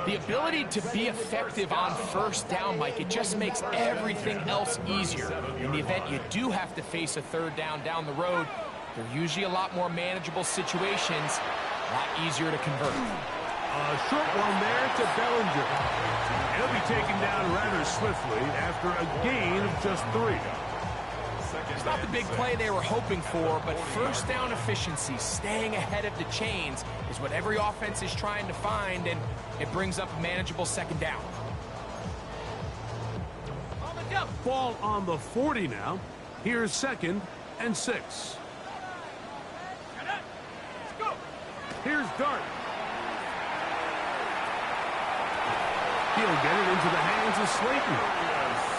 The ability to be effective on first down, Mike, it just makes everything else easier. In the event you do have to face a third down the road, they're usually a lot more manageable situations, a lot easier to convert. A short one there to Bellinger. He'll be taken down rather swiftly after a gain of just 3. It's not the big play they were hoping for, but first down efficiency, staying ahead of the chains, is what every offense is trying to find, and it brings up a manageable second down. Ball on the 40 now. Here's second and 6. Here's Dart. He'll get it into the hands of Slayton.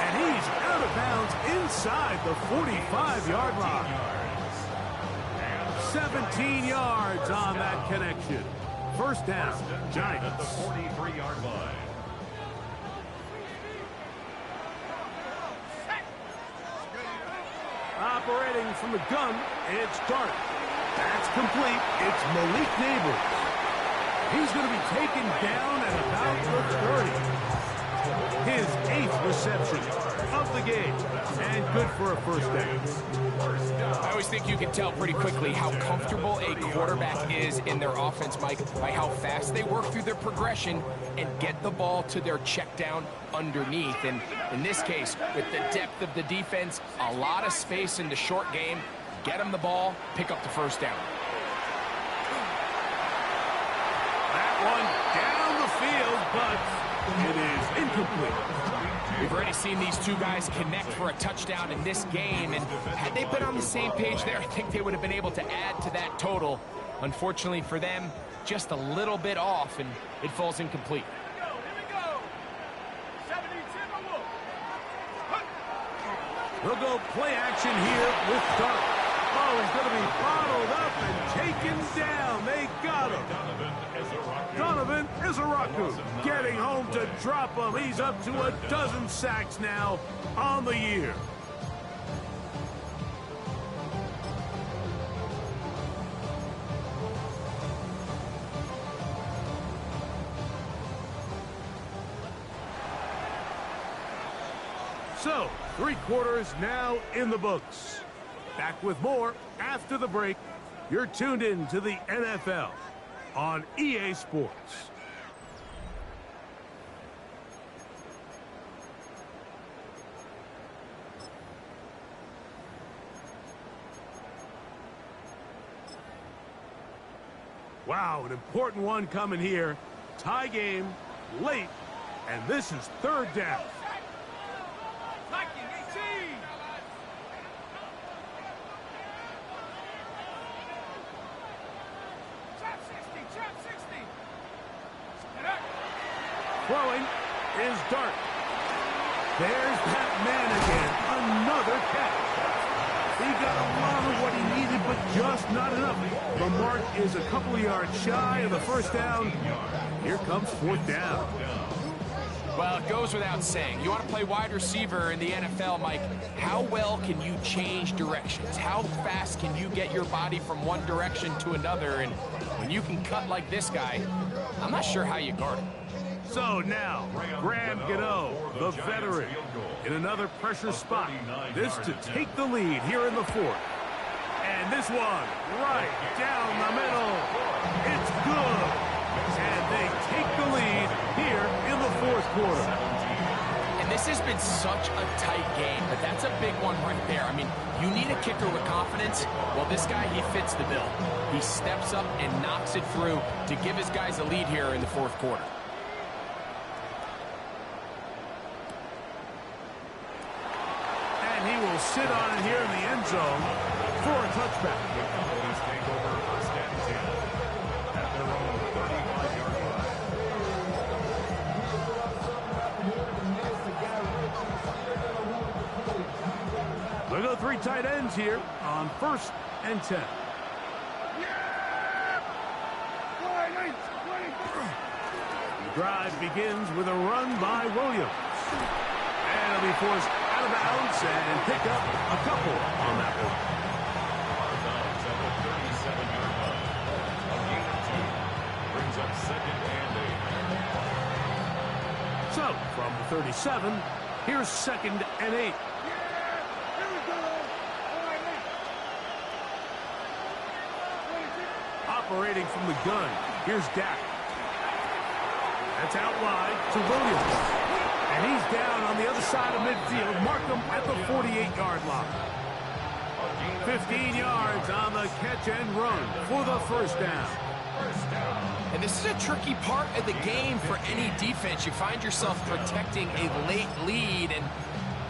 And he's out of bounds inside the 45-yard line. 17 yards on that connection. First down, Giants. At the 43-yard line. Operating from the gun, it's Dart. That's complete. It's Malik Neighbors. He's going to be taken down at about the 30. His 8th reception of the game. And good for a first down. I always think you can tell pretty quickly how comfortable a quarterback is in their offense, Mike, by how fast they work through their progression and get the ball to their check down underneath. And in this case, with the depth of the defense, a lot of space in the short game, get them the ball, pick up the first down. It is incomplete. We've already seen these two guys connect for a touchdown in this game, and had they been on the same page there, I think they would have been able to add to that total. Unfortunately for them, just a little bit off, and it falls incomplete. Here we go. 72 look. We'll go play action here with Dart. Oh, he's going to be bottled up and taken down. They got him. Donovan Izaraku getting home to drop him. He's up to a dozen sacks now on the year. So, 3 quarters now in the books. Back with more after the break. You're tuned in to the NFL on EA Sports. Wow, an important one coming here. Tie game, late, and this is 3rd down. Throwing is Dart. There's that man again. Another catch. He got a lot of what he needed, but just not enough. The mark is a couple of yards shy of the 1st down. Here comes 4th down. Well, it goes without saying. You want to play wide receiver in the NFL, Mike. How well can you change directions? How fast can you get your body from one direction to another? And when you can cut like this guy, I'm not sure how you guard him. So now, Graham Gano, the veteran, in another pressure spot. This to take the lead here in the 4th. And this one, right down the middle. It's good. And they take the lead here in the 4th quarter. And this has been such a tight game, but that's a big one right there. I mean, you need a kicker with confidence. Well, this guy, he fits the bill. He steps up and knocks it through to give his guys a lead here in the 4th quarter. He will sit on it here in the end zone for a touchback. We'll go 3 tight ends here on 1st and 10. The drive begins with a run by Williams. And it'll be forced out of bounds and pick up a couple on that one. Brings up 2nd and 8. So, from the 37, here's 2nd and 8. Operating from the gun, here's Dak. That's out wide to Williams. And he's down on the other side of midfield. Mark him at the 48-yard line. 15 yards on the catch and run for the 1st down. And this is a tricky part of the game for any defense. You find yourself protecting a late lead, and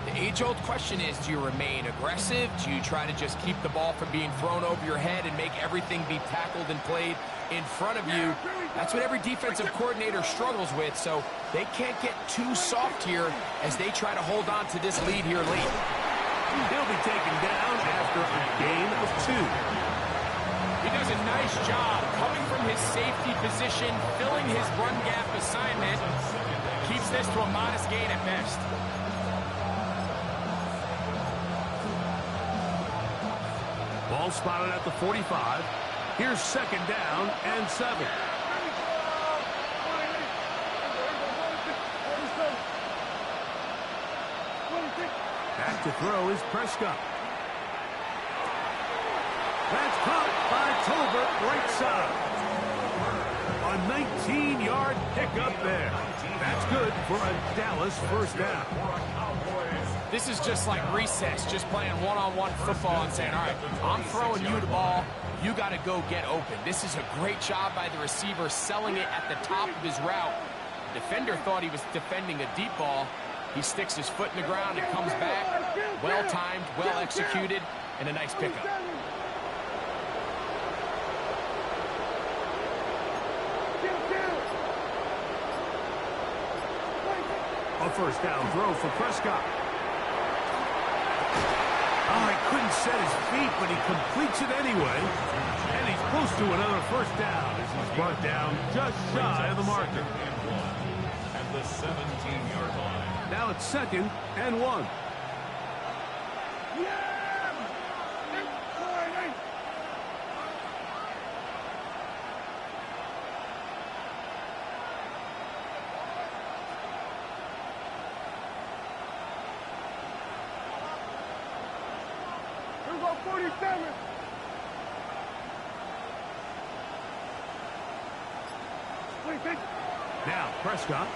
the age-old question is, do you remain aggressive? Do you try to just keep the ball from being thrown over your head and make everything be tackled and played in front of you? That's what every defensive coordinator struggles with, so they can't get too soft here as they try to hold on to this lead here late. He'll be taken down after a gain of 2. He does a nice job coming from his safety position, filling his run gap assignment. Keeps this to a modest gain at best. Ball spotted at the 45. Here's 2nd down and 7. Back to throw is Prescott. That's caught by Tolbert right side. A 19-yard pickup there. That's good for a Dallas 1st down. This is just like recess, just playing one-on-one football and saying, all right, I'm throwing you the ball. You got to go get open. This is a great job by the receiver selling it at the top of his route. defender thought he was defending a deep ball. He sticks his foot in the ground and comes back. Well-timed, well-executed, and a nice pickup. A first down throw for Prescott. Oh, he couldn't set his feet, but he completes it anyway. And he's close to another first down as he's brought down just shy of the marker. At the 17-yard line. Now it's 2nd and 1. Here we go, 47. Now Prescott.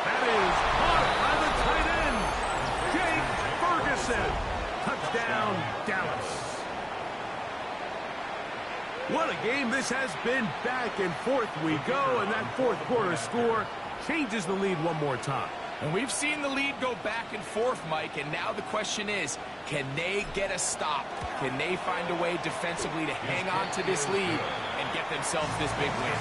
That is caught by the tight end, Jake Ferguson. Touchdown, Dallas. What a game this has been. Back and forth we go, and that fourth quarter score changes the lead one more time. And we've seen the lead go back and forth, Mike, and now the question is, can they get a stop? Can they find a way defensively to hang on to this lead and get themselves this big win?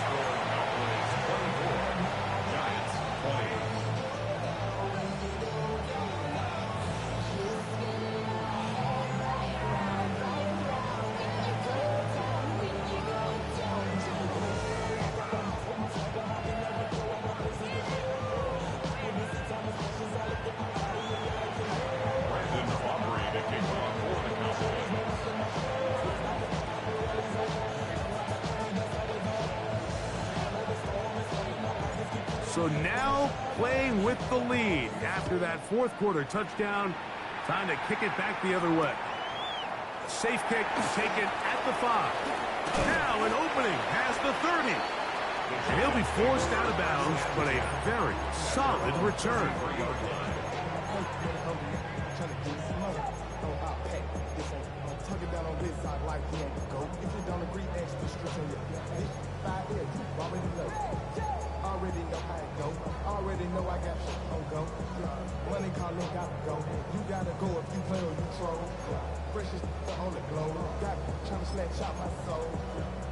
So now playing with the lead after that fourth quarter touchdown. Time to kick it back the other way. Safe kick taken at the 5. Now an opening past the 30. And he'll be forced out of bounds, but a very solid return. Already know how it go. Already know I got shit on go. Money calling, gotta go. You gotta go if you play or you troll. Precious on the glow. Got trying to snatch out my soul.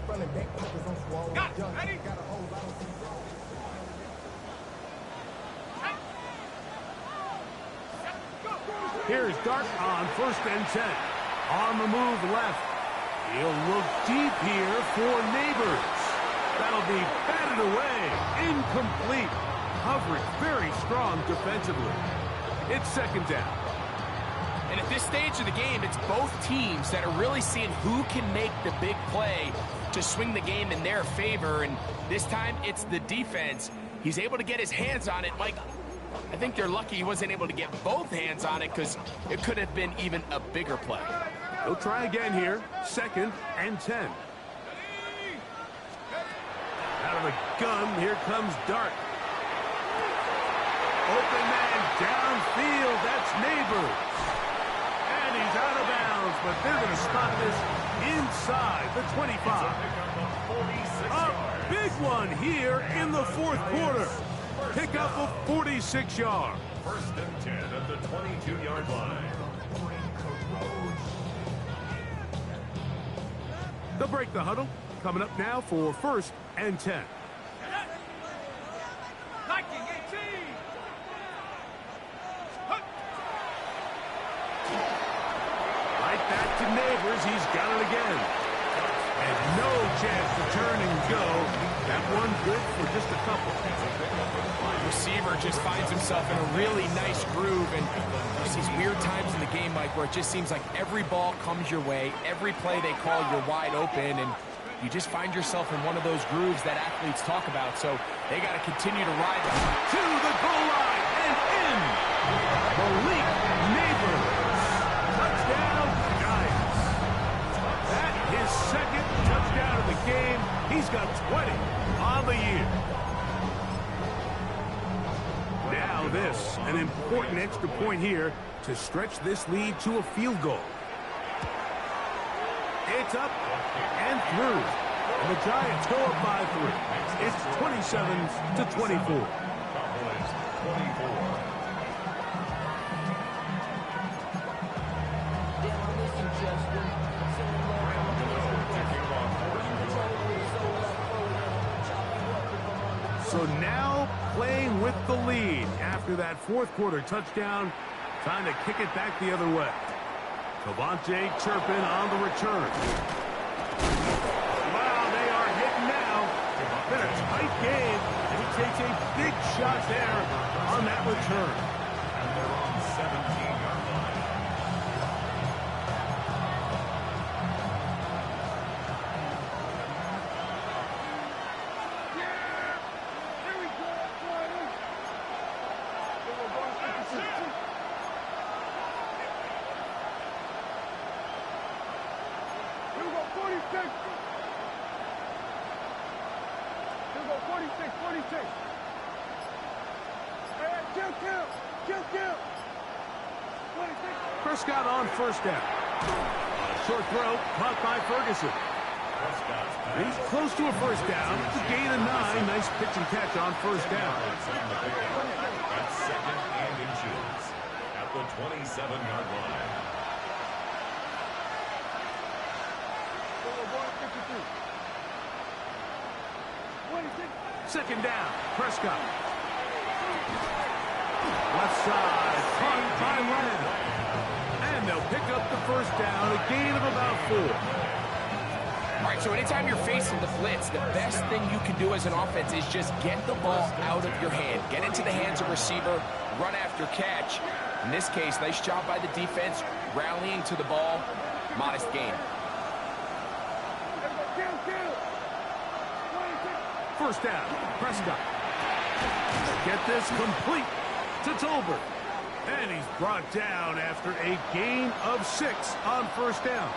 Running back pockets on swole. Got it. Ready? Got a whole lot of people. Here's Dart on 1st and 10. On the move left. He'll look deep here for Neighbors. That'll be batted away. Incomplete. Coverage very strong defensively. It's 2nd down. And at this stage of the game, it's both teams that are really seeing who can make the big play to swing the game in their favor. And this time, it's the defense. He's able to get his hands on it. Mike, I think they're lucky he wasn't able to get both hands on it because it could have been even a bigger play. He'll try again here. 2nd and 10. Out of the gun, here comes Dart. Open man downfield, that's Neighbors. And he's out of bounds, but they're going to stop this inside the 25. A big one here in the fourth quarter. Pick up a 46 yards. 1st and 10 at the 22-yard line. They'll break the huddle. Coming up now for 1st and 10. Right back to Neighbors. He's got it again. And no chance to turn and go. That one good for just a couple. The receiver just finds himself in a really nice groove, and there's these weird times in the game, Mike, where it just seems like every ball comes your way. Every play they call, you're wide open, and you just find yourself in one of those grooves that athletes talk about. So they got to continue to ride to the goal line and in. Malik Neighbors. Touchdown, Giants. That his 2nd touchdown of the game. He's got 20 on the year. Now this, an important extra point here to stretch this lead to a field goal. It's up and through. And the Giants go up by 3. It's 27-24. Cowboys 24. So now playing with the lead after that fourth quarter touchdown, trying to kick it back the other way. Cavante Turpin on the return. Wow, they are hitting now. Been a tight game, and he takes a big shot there on that return. And they're on 17-yard line. Here we go. Here we go, 46. Here we go, 46, 46. Hey, kill. 26. Prescott on first down. Short throw, caught by Ferguson. Prescott's He's pass. close to a first down. It's a gain of 9. Nice pitch and catch on first down. Yards on the pickup. That's second and inches at the 27-yard line. Here we go, 53. 26. Second down, Prescott. Left side, caught by Lamb. And they'll pick up the first down, a gain of about 4. All right, so anytime you're facing the blitz, the best thing you can do as an offense is just get the ball out of your hand. Get into the hands of receiver, run after catch. In this case, nice job by the defense, rallying to the ball. Modest gain. Kill. 26. First down, Prescott. Get this complete to Tolbert. And he's brought down after a gain of 6 on first down.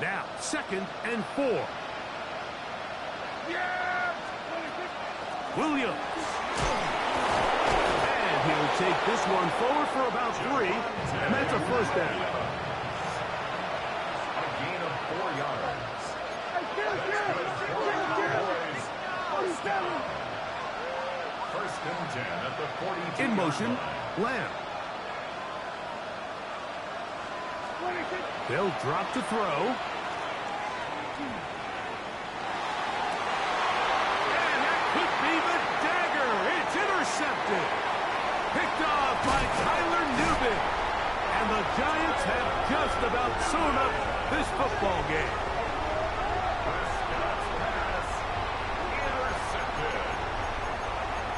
Now, second and 4. Yeah! 26. Williams. And he'll take this one forward for about 3, and that's a first down. A gain of 4 yards. Hey, kill. 47. First and 10 at the 42. In motion, Lamb. 26. They'll drop to throw. And that could be the dagger. It's intercepted. Picked off by Tyler Newman. And the Giants have just about sewn up this football game. Prescott's pass intercepted.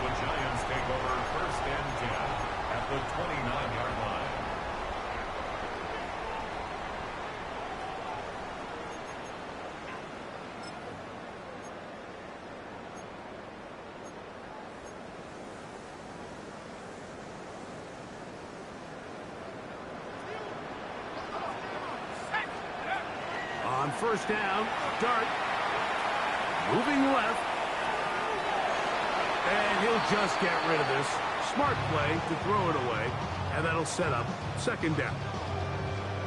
The Giants take over first and 10 at the 29-yard line. On first down, Dart. Moving left. And he'll just get rid of this. Smart play to throw it away. And that'll set up second down.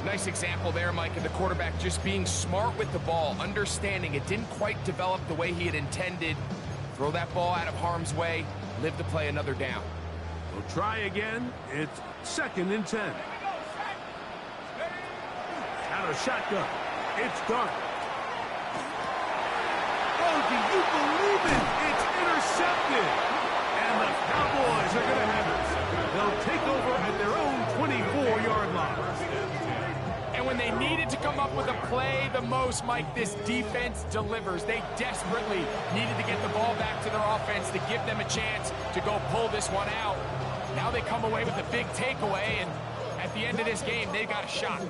Nice example there, Mike, of the quarterback just being smart with the ball, understanding it didn't quite develop the way he had intended. Throw that ball out of harm's way, live to play another down. We'll try again. It's second and 10. Out of shotgun. It's Dart. Oh, do you believe it? It's intercepted. And the Cowboys are going to have it. They'll take over at their own 24-yard line. And when they needed to come up with a play the most, Mike, this defense delivers. They desperately needed to get the ball back to their offense to give them a chance to go pull this one out. Now they come away with a big takeaway, and at the end of this game, they got a shot.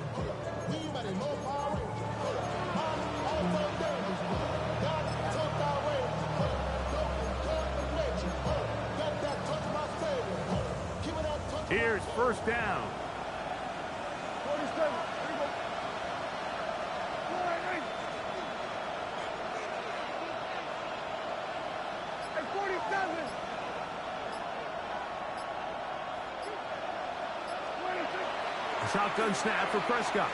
Here's first down. 47. Here we go. 48. Shotgun snap for Prescott.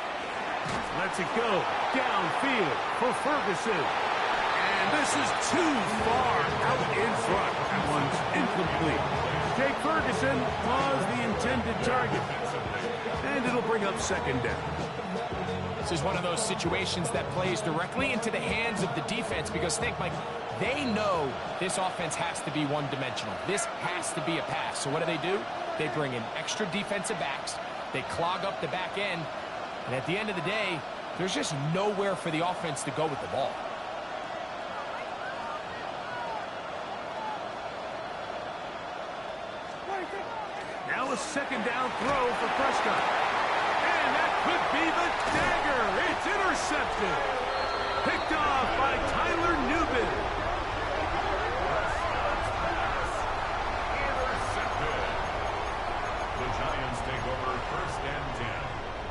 Lets it go downfield for Ferguson. And this is too far out in front. That one's incomplete. Jake Ferguson was the intended target. And it'll bring up second down. This is one of those situations that plays directly into the hands of the defense because think, Mike, they know this offense has to be one-dimensional. This has to be a pass. So what do? They bring in extra defensive backs. They clog up the back end. And at the end of the day, there's just nowhere for the offense to go with the ball. Now a second down throw for Prescott. And that could be the dagger. It's intercepted. Picked off by Tyler Newman. Intercepted. The Giants take over first and 10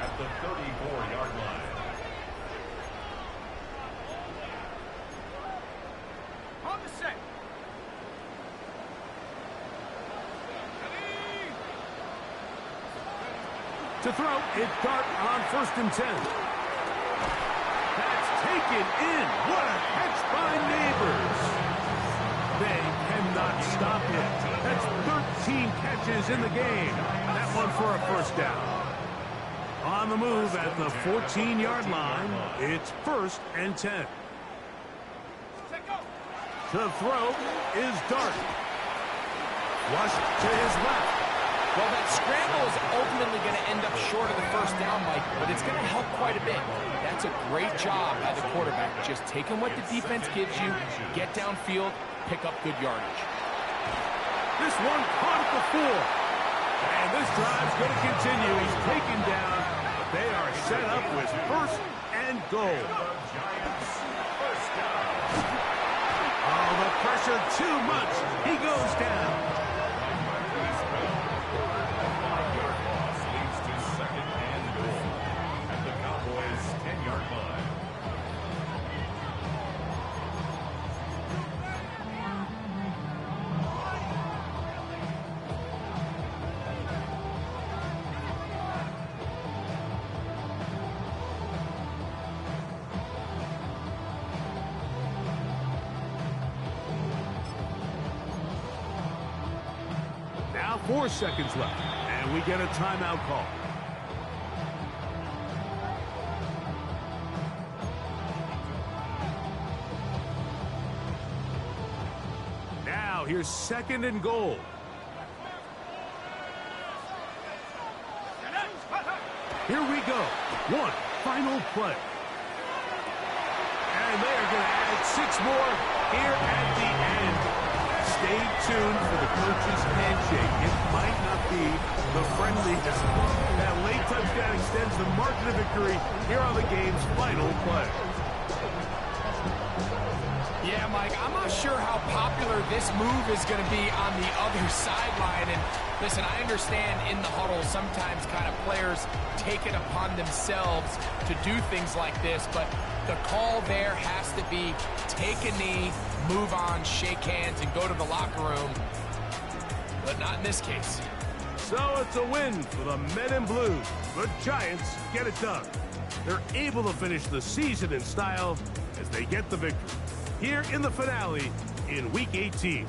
at the 34-yard line. On the set. To throw, it's Dart on first and 10. That's taken in. What a catch by Neighbors. They cannot stop him. That's 13 catches in the game. That one for a first down. On the move at the 14-yard line, it's first and 10. To throw is Dart. Flush to his left. Well, that scramble is ultimately going to end up short of the first down, Mike, but it's going to help quite a bit. That's a great job by the quarterback. Just taking what the defense gives you, get downfield, pick up good yardage. This one caught at the 4. And this drive's going to continue. He's taken down. They are set up with first and goal. Oh, the pressure too much. He goes down. Now 4 seconds left, and we get a timeout call. Now here's second and goal. Here we go. One final play. And they are going to add 6 more here at the end. Stay tuned for the coach's handshake. It might not be the friendliest. That late touchdown extends the margin of victory here on the game's final play. Yeah, Mike, I'm not sure how popular this move is going to be on the other sideline. And listen, I understand in the huddle sometimes kind of players take it upon themselves to do things like this, but the call there has to be take a knee, move on, shake hands, and go to the locker room. But not in this case. So it's a win for the Men in Blue. The Giants get it done. They're able to finish the season in style as they get the victory here in the finale in Week 18.